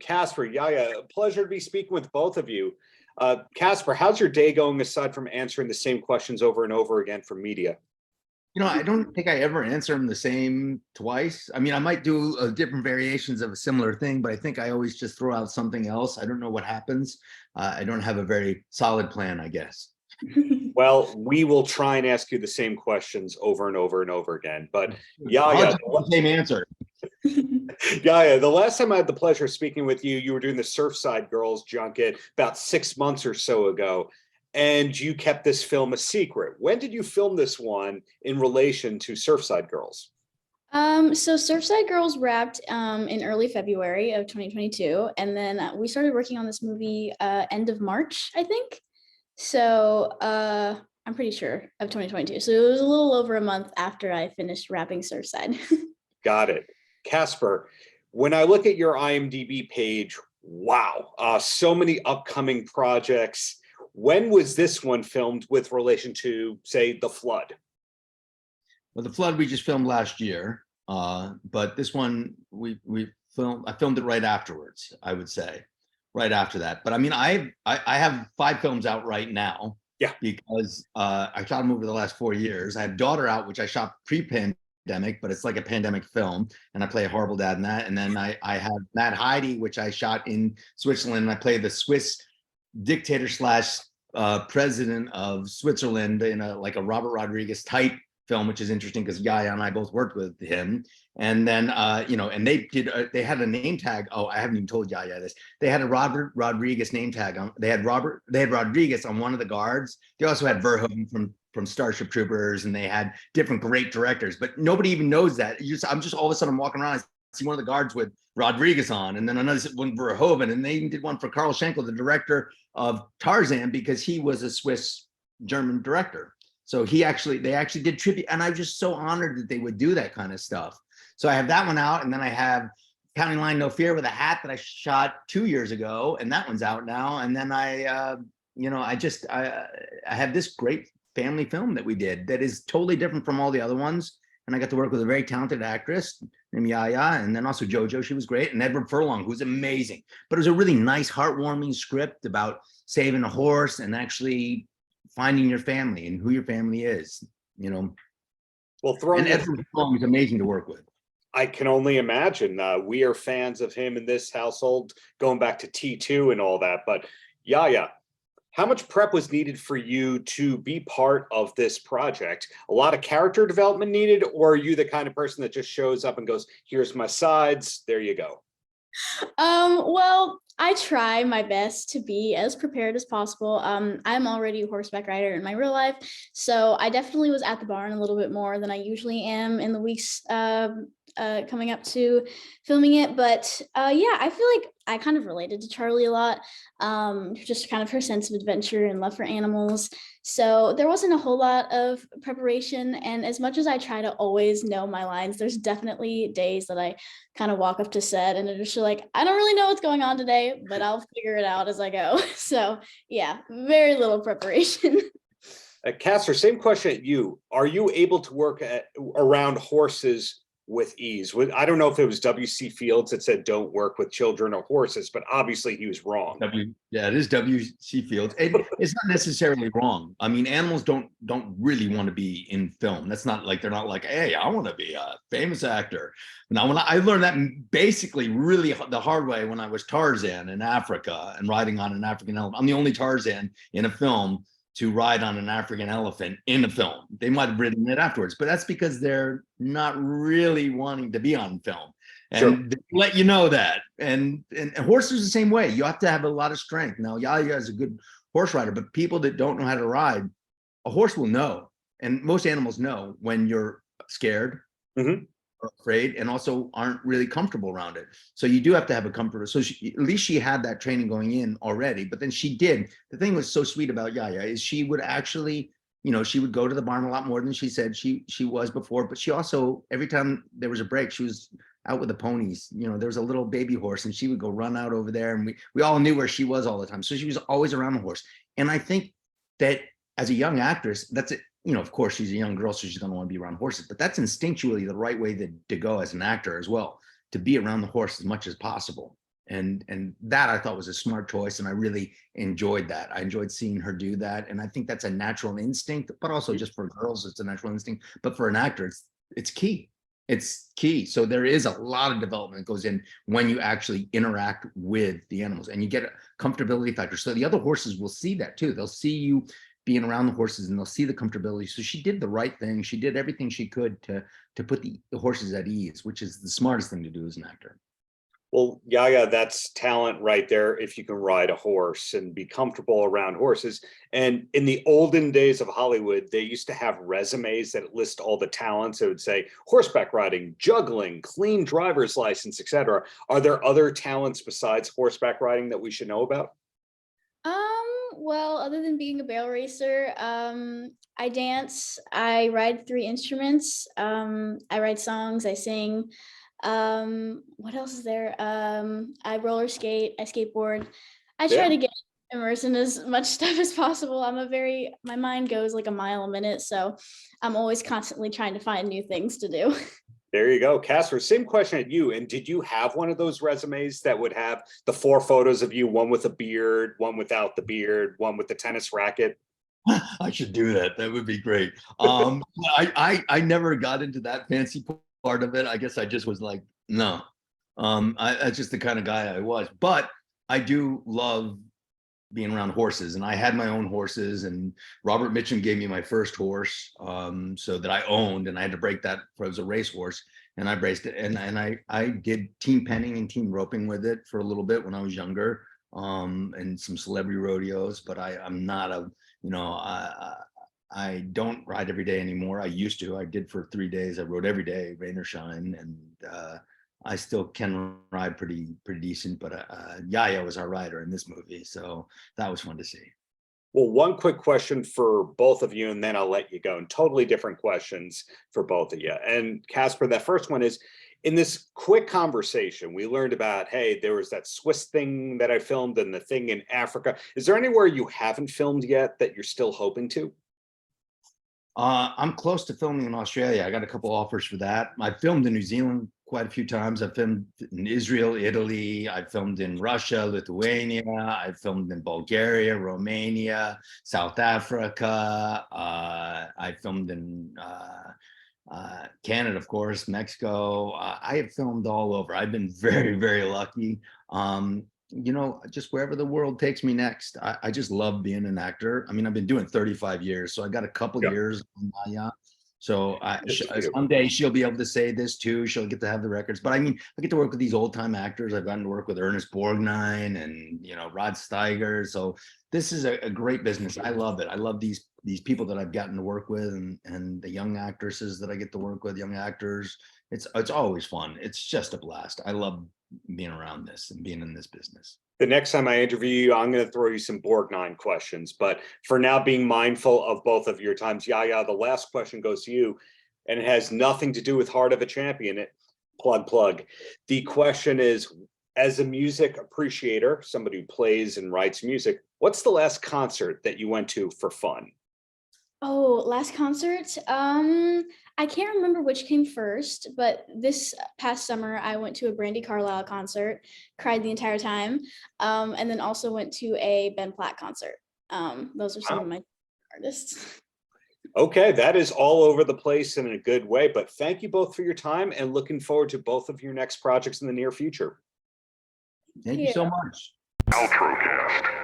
Casper, YaYa, a pleasure to be speaking with both of you. Casper, how's your day going aside from answering the same questions over and over again from media? I don't think I ever answer them the same twice. I mean, I might do different variations of a similar thing, but I think I always just throw out something else. I don't know what happens. I don't have a very solid plan, I guess. Well, we will try and ask you the same questions over and over and over again. But YaYa, the same answer. YaYa, the last time I had the pleasure of speaking with you, you were doing the Surfside Girls junket about 6 months or so ago, and you kept this film a secret. When did you film this one in relation to Surfside Girls? So Surfside Girls wrapped in early February of 2022, and then we started working on this movie end of March, I think. So I'm pretty sure of 2022. So it was a little over a month after I finished wrapping Surfside. Got it. Casper, when I look at your IMDb page, wow, so many upcoming projects. When was this one filmed with relation to, say, The Flood? Well, The Flood we just filmed last year, but this one I filmed it right afterwards, I would say, right after that. But I mean, I have 5 films out right now. Yeah. Because I shot them over the last 4 years. I had Daughter out, which I shot pre-pandemic, but it's like a pandemic film, and I play a horrible dad in that. And then I have Mad Heidi, which I shot in Switzerland, and I play the Swiss dictator slash president of Switzerland in a Robert Rodriguez type film, which is interesting because YaYa and I both worked with him. And then and they had a name tag. Oh, I haven't even told YaYa this. They had a Robert Rodriguez name tag on. They had Rodriguez on one of the guards. They also had Verhoeven from Starship Troopers, and they had different great directors, but nobody even knows that. I'm just all of a sudden I'm walking around, I see one of the guards with Rodriguez on, and then another one Verhoeven, and they even did one for Carl Schenkel, the director of Tarzan, because he was a Swiss German director. So they actually did tribute, and I'm just so honored that they would do that kind of stuff. So I have that one out, and then I have County Line No Fear with a hat that I shot 2 years ago, and that one's out now. And then I have this great family film that we did that is totally different from all the other ones. And I got to work with a very talented actress named YaYa, and then also JoJo, she was great, and Edward Furlong, who's amazing. But it was a really nice, heartwarming script about saving a horse and actually finding your family and who your family is, Well, and Edward Furlong is amazing to work with. I can only imagine. We are fans of him in this household, going back to T2 and all that. But YaYa, how much prep was needed for you to be part of this project? A lot of character development needed, or are you the kind of person that just shows up and goes, here's my sides, there you go? Well, I try my best to be as prepared as possible. I'm already a horseback rider in my real life, so I definitely was at the barn a little bit more than I usually am in the weeks coming up to filming it. But yeah, I feel like I kind of related to Charlie a lot, just kind of her sense of adventure and love for animals. So there wasn't a whole lot of preparation, and as much as I try to always know my lines, there's definitely days that I kind of walk up to set and it's just like, I don't really know what's going on today, but I'll figure it out as I go. So yeah, very little preparation. Casper, same question at you. Are you able to work around horses with ease? I don't know if it was W.C. Fields that said don't work with children or horses, but obviously he was wrong. Yeah, it is W.C. Fields. It's not necessarily wrong. I mean, animals don't really want to be in film. That's not like, they're not like, hey, I want to be a famous actor. Now, when I learned that basically really the hard way when I was Tarzan in Africa and riding on an African elephant. I'm the only Tarzan in a film to ride on an African elephant in a film. They might have written it afterwards, but that's because they're not really wanting to be on film. And sure, they let you know that. And horses the same way. You have to have a lot of strength. Now, YaYa is a good horse rider, but people that don't know how to ride, a horse will know. And most animals know when you're scared, or afraid, and also aren't really comfortable around it. So you do have to have a comfort. So at least she had that training going in already, but then she did. The thing was so sweet about YaYa is she would actually, she would go to the barn a lot more than she said she was before, but she also, every time there was a break, she was out with the ponies. There was a little baby horse and she would go run out over there, and we all knew where she was all the time. So she was always around the horse. And I think that as a young actress, that's it. Of course, she's a young girl, so she's going to want to be around horses, but that's instinctually the right way to go as an actor as well, to be around the horse as much as possible. And that I thought was a smart choice, and I really enjoyed that. I enjoyed seeing her do that, and I think that's a natural instinct, but also just for girls, it's a natural instinct. But for an actor, it's key. It's key. So there is a lot of development that goes in when you actually interact with the animals, and you get a comfortability factor. So the other horses will see that too. They'll see you being around the horses, and they'll see the comfortability. So she did the right thing. She did everything she could to put the horses at ease, which is the smartest thing to do as an actor. Well, YaYa, that's talent right there. If you can ride a horse and be comfortable around horses. And in the olden days of Hollywood, they used to have resumes that list all the talents. It would say horseback riding, juggling, clean driver's license, etc. Are there other talents besides horseback riding that we should know about? Well, other than being a barrel racer, I dance, I ride 3 instruments, I write songs, I sing. What else is there? I roller skate, I skateboard. I try to get immersed in as much stuff as possible. My mind goes like a mile a minute, so I'm always constantly trying to find new things to do. There you go. Casper, same question at you. And did you have one of those resumes that would have the 4 photos of you, one with a beard, one without the beard, one with the tennis racket? I should do that. That would be great. I never got into that fancy part of it. I guess I just was like, no. That's just the kind of guy I was. But I do love being around horses, and I had my own horses, and Robert Mitchum gave me my first horse, so that I owned, and I had to break that for as a racehorse, and I raced it, and I did team penning and team roping with it for a little bit when I was younger, and some celebrity rodeos. But I'm not a, I don't ride every day anymore. I used to. I did for 3 days. I rode every day, rain or shine, and I still can ride pretty decent. But YaYa was our rider in this movie, so that was fun to see. Well, one quick question for both of you, and then I'll let you go. And totally different questions for both of you. And Casper, that first one is, in this quick conversation, we learned about, hey, there was that Swiss thing that I filmed and the thing in Africa. Is there anywhere you haven't filmed yet that you're still hoping to? I'm close to filming in Australia. I got a couple offers for that. I filmed in New Zealand quite a few times. I filmed in Israel, Italy. I filmed in Russia, Lithuania. I filmed in Bulgaria, Romania, South Africa. I filmed in Canada, of course, Mexico. I have filmed all over. I've been very, very lucky. Just wherever the world takes me next. I just love being an actor. I mean, I've been doing 35 years, so I got a couple years on YaYa. So someday she'll be able to say this too. She'll get to have the records. But I mean, I get to work with these old time actors. I've gotten to work with Ernest Borgnine and Rod Steiger. So this is a great business. I love it. I love these people that I've gotten to work with, and the young actresses that I get to work with, young actors. It's always fun. It's just a blast. I love being around this and being in this business. The next time I interview you, I'm going to throw you some Borgnine questions. But for now, being mindful of both of your times, YaYa, the last question goes to you, and it has nothing to do with Heart of a Champion. Plug. The question is, as a music appreciator, somebody who plays and writes music, what's the last concert that you went to for fun? Oh, last concert. I can't remember which came first, but this past summer I went to a Brandy Carlisle concert, cried the entire time, and then also went to a Ben Platt concert. Those are some of my artists. Okay, that is all over the place in a good way, but thank you both for your time, and looking forward to both of your next projects in the near future. Thank you so much. Paltrocast.